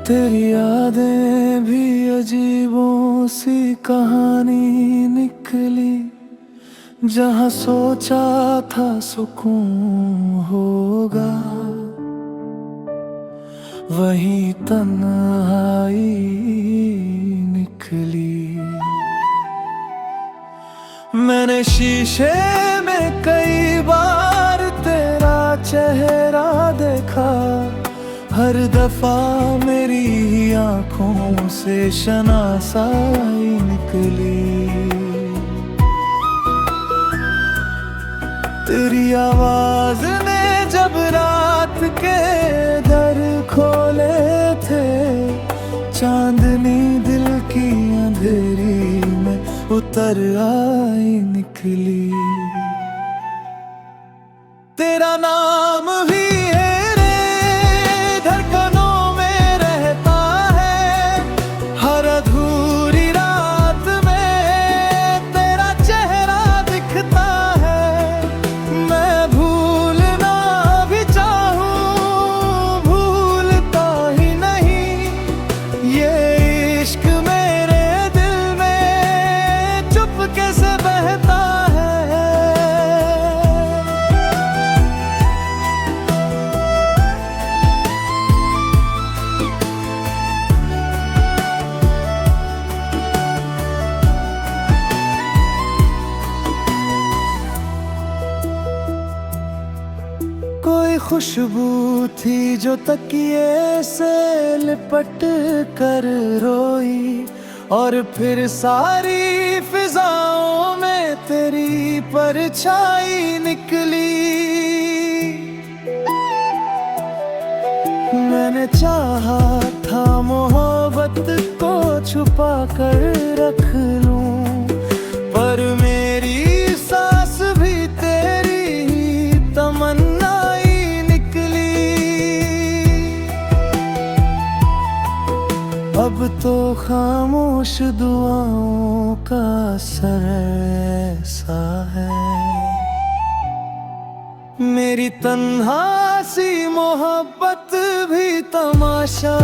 तेरी यादें भी अजीबों सी कहानी निकली। जहाँ सोचा था सुकून होगा, वहीं तन्हाई निकली। मैंने शीशे में कई बार तेरा चेहरा देखा, हर दफा मेरी आंखों से शनासाई निकली। तेरी आवाज ने जब रात के दर खोले थे, चांदनी दिल की अंधेरी में उतर आई निकली। तेरा नाम ही कोई खुशबू थी जो तकिए से लिपट कर रोई, और फिर सारी फिजाओं में तेरी परछाई निकली। मैंने चाहा था मोहब्बत को छुपा कर रख लूं, पर मेरी सांस भी तेरी तमन्ना अब तो खामोश दुआओं का असर ऐसा है। मेरी तन्हा सी मोहब्बत भी तमाशा